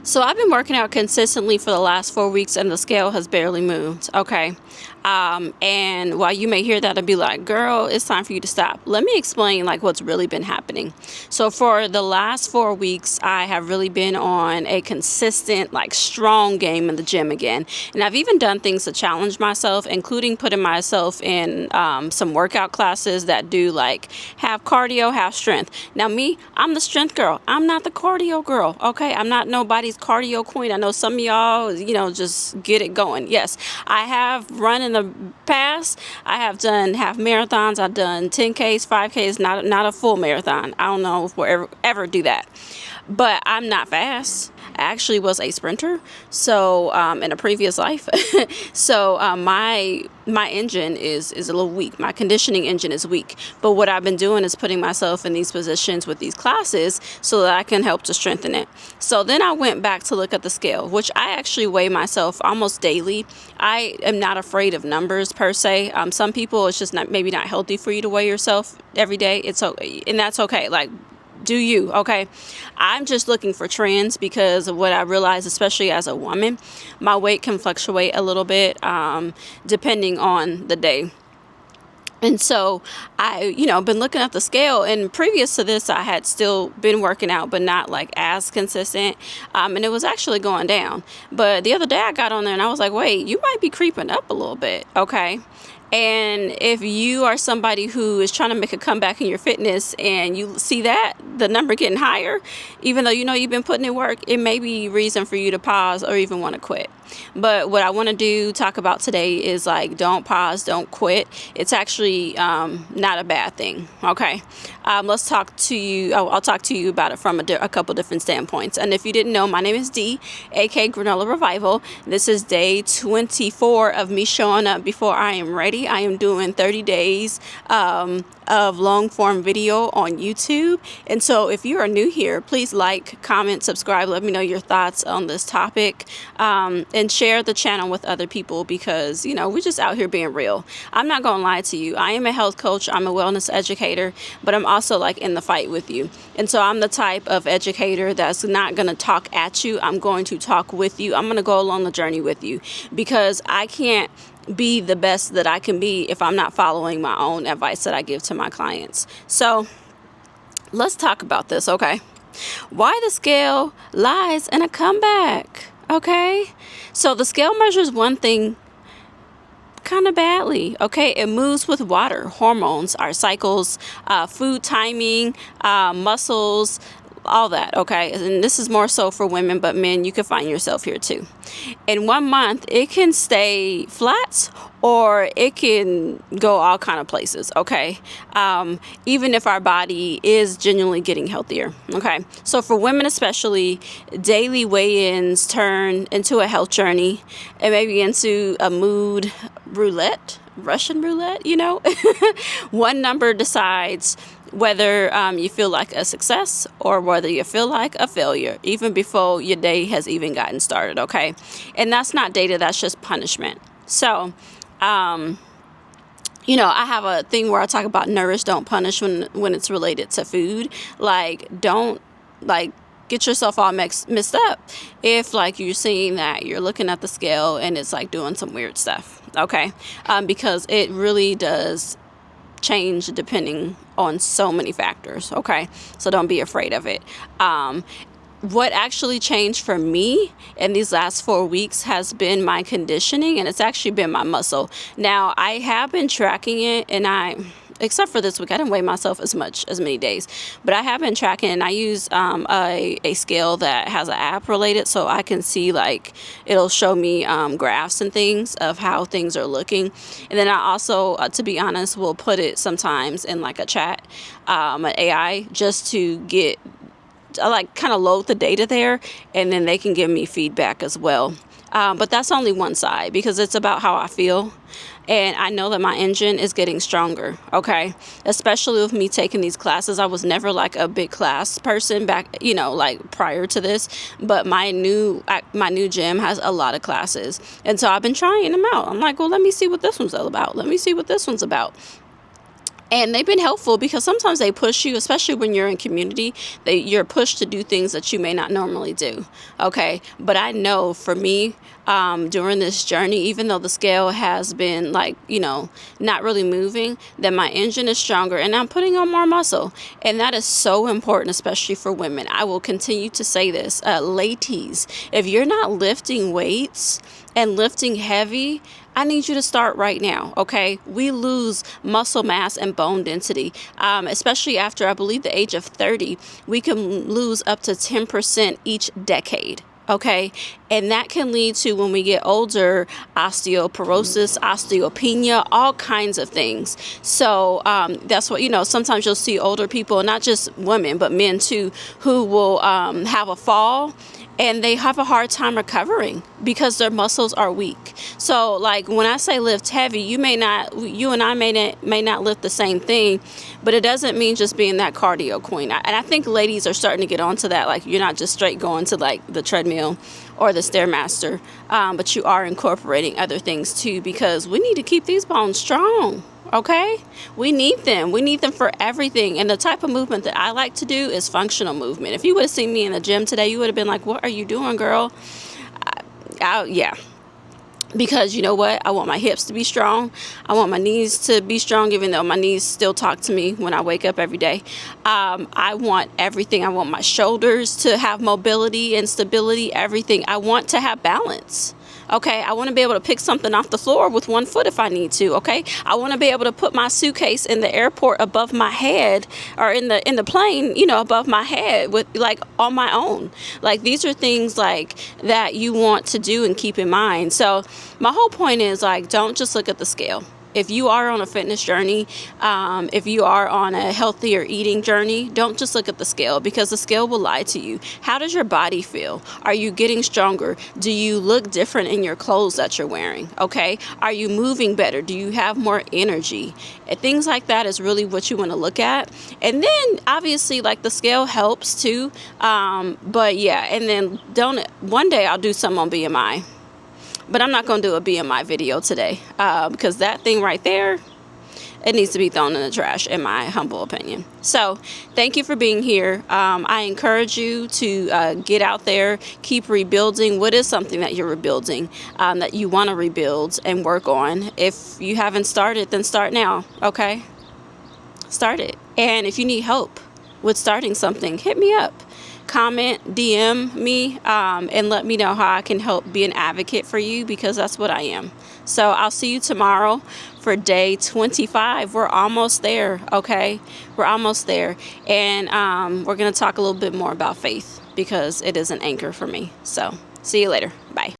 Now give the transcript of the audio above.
So I've been working out consistently for the last 4 weeks and the scale has barely moved. Okay. And while you may hear that and be like, girl, it's time for you to stop. Let me explain like what's really been happening. So for the last 4 weeks, I have really been on a consistent, like strong game in the gym again. And I've even done things to challenge myself, including putting myself in some workout classes that do like half cardio, half strength. Now me, I'm the strength girl. I'm not the cardio girl. Okay. I'm not nobody's cardio queen. I know some of y'all, just get it going. Yes, I have run in the past. I have done half marathons. I've done 10Ks, 5Ks, not a full marathon. I don't know if we'll ever do that. But I'm not fast. I actually was a sprinter. So in a previous life. So my engine is a little weak. My conditioning engine is weak. But what I've been doing is putting myself in these positions with these classes so that I can help to strengthen it. So then I went back to look at the scale, which I actually weigh myself almost daily. I am not afraid of numbers per se. Some people, it's just maybe not healthy for you to weigh yourself every day. It's okay, and that's okay. Like, do you, okay? I'm just looking for trends because of what I realize, especially as a woman, my weight can fluctuate a little bit depending on the day. And so I, been looking at the scale, and previous to this, I had still been working out, but not like as consistent. And it was actually going down. But the other day I got on there and I was like, wait, you might be creeping up a little bit. Okay. And if you are somebody who is trying to make a comeback in your fitness and you see that the number getting higher, even though you've been putting in work, it may be reason for you to pause or even want to quit. But what I want to talk about today is like, don't pause, don't quit. It's actually not a bad thing. Okay. Let's talk to you. I'll talk to you about it from a couple different standpoints. And if you didn't know, my name is Dee, aka Granola Revival. This is day 24 of me showing up before I am ready. I am doing 30 days of long form video on YouTube. And so if you are new here, please like, comment, subscribe. Let me know your thoughts on this topic, and share the channel with other people because, we're just out here being real. I'm not going to lie to you. I am a health coach. I'm a wellness educator, but I'm also like in the fight with you. And so I'm the type of educator that's not going to talk at you. I'm going to talk with you. I'm going to go along the journey with you because I can't be the best that I can be if I'm not following my own advice that I give to my clients. So let's talk about this, okay? Why the scale lies in a comeback, okay? So the scale measures one thing kind of badly, okay? It moves with water, hormones, our cycles, food timing, muscles, all that, okay? And this is more so for women, but men, you can find yourself here too. In 1 month, it can stay flat or it can go all kind of places, okay? Even if our body is genuinely getting healthier, okay? So for women especially, daily weigh-ins turn into a health journey and maybe into a mood roulette, Russian roulette, One number decides whether you feel like a success or whether you feel like a failure, even before your day has even gotten started, okay? And that's not data, that's just punishment. So, I have a thing where I talk about nourish, don't punish when it's related to food. Like, don't, get yourself all messed up if, you're seeing that you're looking at the scale and it's, doing some weird stuff, okay? Because it really does change depending on so many factors, okay? So don't be afraid of it. What actually changed for me in these last 4 weeks has been my conditioning, and it's actually been my muscle. Now, I have been tracking it, and except for this week, I didn't weigh myself as many days, but I have been tracking, and I use a scale that has an app related, so I can see it'll show me graphs and things of how things are looking. And then I also, to be honest, will put it sometimes in a chat, an AI, just to get kind of load the data there, and then they can give me feedback as well. But that's only one side because it's about how I feel. And I know that my engine is getting stronger, okay? Especially with me taking these classes. I was never a big class person back, prior to this. But my new gym has a lot of classes. And so I've been trying them out. I'm like, well, let me see what this one's all about. Let me see what this one's about. And they've been helpful because sometimes they push you, especially when you're in community, you're pushed to do things that you may not normally do. Okay. But I know for me, during this journey, even though the scale has been like, not really moving, that my engine is stronger and I'm putting on more muscle. And that is so important, especially for women. I will continue to say this, ladies, if you're not lifting weights and lifting heavy, I need you to start right now, okay? We lose muscle mass and bone density, especially after, I believe, the age of 30. We can lose up to 10% each decade. Okay. And that can lead to, when we get older, osteoporosis, osteopenia, all kinds of things. So that's what, sometimes you'll see older people, not just women, but men too, who will have a fall and they have a hard time recovering because their muscles are weak. So like when I say lift heavy, you and I may not lift the same thing, but it doesn't mean just being that cardio queen. And I think ladies are starting to get onto that. Like you're not just straight going to like the treadmill or the Stairmaster, but you are incorporating other things too, because we need to keep these bones strong. Okay, we need them. We need them for everything. And the type of movement that I like to do is functional movement. If you would have seen me in the gym today, you would have been like, what are you doing, girl? Yeah. Because you know what? I want my hips to be strong. I want my knees to be strong, even though my knees still talk to me when I wake up every day. I want everything. I want my shoulders to have mobility and stability, everything. I want to have balance. Okay, I want to be able to pick something off the floor with one foot if I need to. Okay, I want to be able to put my suitcase in the airport above my head, or in the plane, above my head, with like on my own. Like these are things like that you want to do and keep in mind. So my whole point is like, don't just look at the scale. If you are on a fitness journey, if you are on a healthier eating journey, don't just look at the scale, because the scale will lie to you. How does your body feel? Are you getting stronger? Do you look different in your clothes that you're wearing? Okay. Are you moving better? Do you have more energy? And things like that is really what you want to look at. And then obviously like the scale helps too. But yeah, and then one day I'll do something on BMI. But I'm not going to do a BMI video today, because that thing right there, it needs to be thrown in the trash, in my humble opinion. So thank you for being here. I encourage you to get out there, keep rebuilding. What is something that you're rebuilding, that you want to rebuild and work on? If you haven't started, then start now, okay? Start it. And if you need help with starting something, hit me up. Comment, DM me, and let me know how I can help be an advocate for you, because that's what I am. So I'll see you tomorrow for day 25. We're almost there, okay? We're almost there. And we're going to talk a little bit more about faith, because it is an anchor for me. So see you later. Bye.